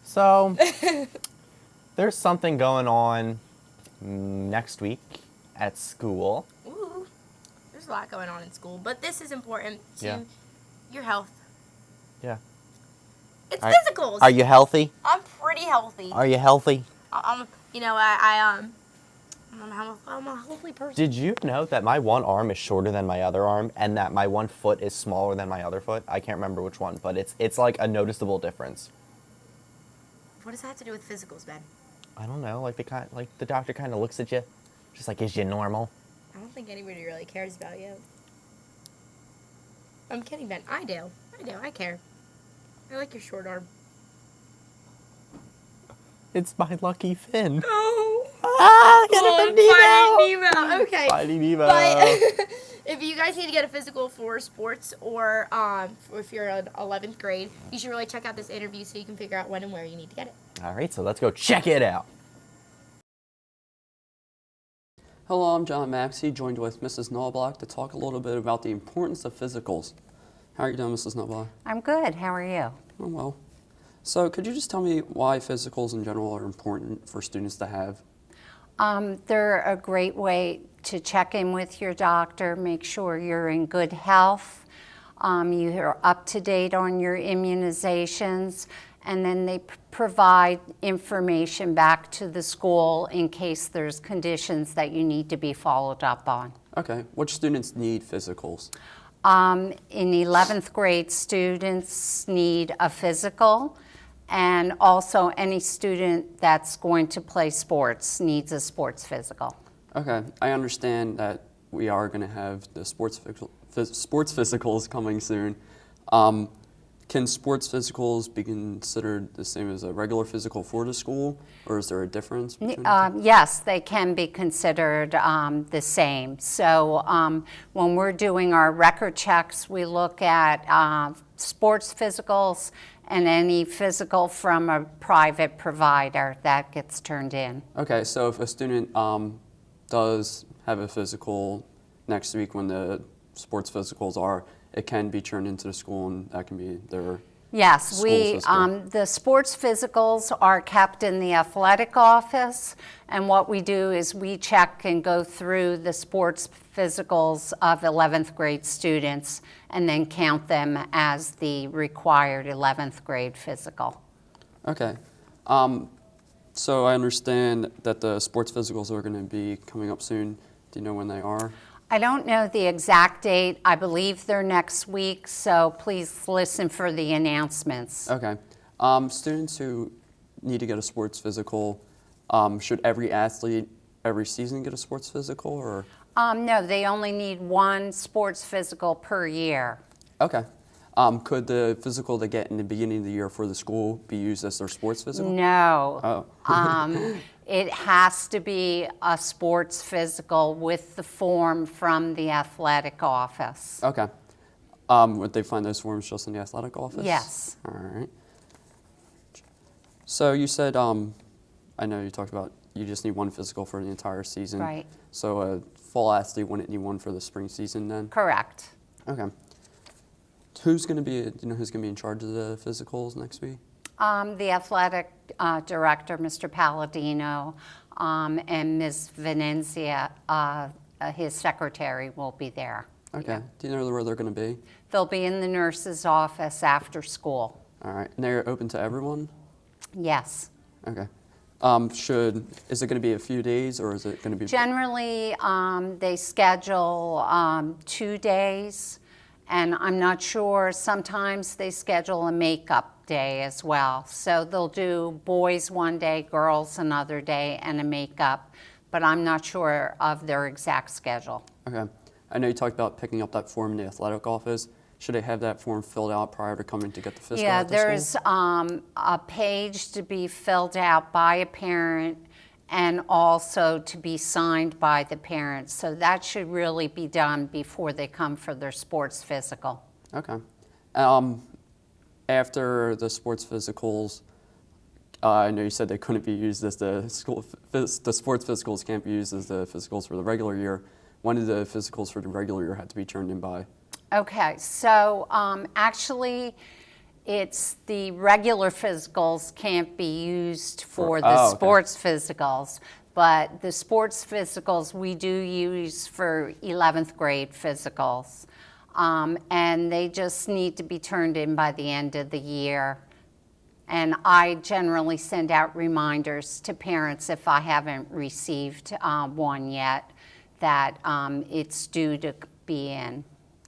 So, there's something going on next week at school. Ooh, there's a lot going on in school, but this is important to Yeah. your health. Yeah. It's Are- physicals. Are you healthy? I'm pretty healthy. Are you healthy? I'm a healthy person. Did you know that my one arm is shorter than my other arm and that my one foot is smaller than my other foot? I can't remember which one, but it's like a noticeable difference. What does that have to do with physicals, Ben? I don't know, like the doctor kind of looks at you, just like, is you normal? I don't think anybody really cares about you. I'm kidding, Ben. I do. I care. I like your short arm. It's my lucky fin. Oh. Get it from Nemo. Nemo. Okay. Finding Nemo. But if you guys need to get a physical for sports or if you're in 11th grade, you should really check out this interview so you can figure out when and where you need to get it. All right, so let's go check it out. Hello, I'm John Maxey, joined with Mrs. Knobloch to talk a little bit about the importance of physicals. How are you doing, Mrs. Knobloch? I'm good. How are you? Oh, well. So could you just tell me why physicals in general are important for students to have? They're a great way to check in with your doctor, make sure you're in good health, you're up to date on your immunizations, and then they provide information back to the school in case there's conditions that you need to be followed up on. Okay, which students need physicals? In 11th grade, students need a physical, and also any student that's going to play sports needs a sports physical. Okay, I understand that we are going to have the sports physicals coming soon. Can sports physicals be considered the same as a regular physical for the school, or is there a difference between the two? Yes, they can be considered the same. So when we're doing our record checks, we look at sports physicals and any physical from a private provider that gets turned in. Okay, so if a student does have a physical next week when the sports physicals are, it can be turned into the school and that can be their Yes, school physical. the sports physicals are kept in the athletic office, and what we do is we check and go through the sports physicals of 11th grade students and then count them as the required 11th grade physical. Okay. So I understand that the sports physicals are going to be coming up soon. Do you know when they are? I don't know the exact date. I believe they're next week, so please listen for the announcements. Okay. Students who need to get a sports physical, should every athlete every season get a sports physical, or? No, they only need one sports physical per year. Okay. Could the physical they get in the beginning of the year for the school be used as their sports physical? No. Oh. It has to be a sports physical with the form from the athletic office. Okay. Would they find those forms just in the athletic office? Yes. All right. So you said, I know you talked about you just need one physical for the entire season. Right. So a fall athlete wouldn't need one for the spring season then? Correct. Okay. Who's going to be, do you know who's going to be in charge of the physicals next week? The athletic director, Mr. Palladino, and Ms. Venenzia, his secretary, will be there. Okay. Yeah. Do you know where they're going to be? They'll be in the nurse's office after school. All right. And they're open to everyone? Yes. Okay. Is it going to be a few days or is it going to be? Generally, they schedule 2 days, and I'm not sure, sometimes they schedule a makeup day as well. So they'll do boys one day, girls another day, and a makeup, but I'm not sure of their exact schedule. Okay. I know you talked about picking up that form in the athletic office. Should they have that form filled out prior to coming to get the physical Yeah, at the school? there's a page to be filled out by a parent and also to be signed by the parents. So that should really be done before they come for their sports physical. Okay. After the sports physicals, I know you said they couldn't be used as the school. The sports physicals can't be used as the physicals for the regular year. When did the physicals for the regular year have to be turned in by? Okay, so actually It's the regular physicals can't be used for the oh, okay. sports physicals, but the sports physicals we do use for 11th grade physicals. And they just need to be turned in by the end of the year. And I generally send out reminders to parents if I haven't received one yet that it's due to be in.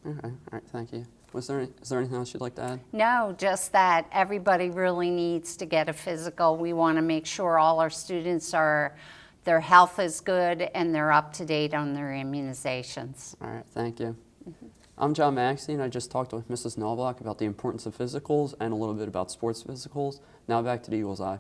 Okay, all right, thank you. Is there anything else you'd like to add? No, just that everybody really needs to get a physical. We want to make sure all our students their health is good and they're up to date on their immunizations. All right, thank you. I'm John Maxey, and I just talked with Mrs. Knobloch about the importance of physicals and a little bit about sports physicals. Now back to the Eagle's Eye.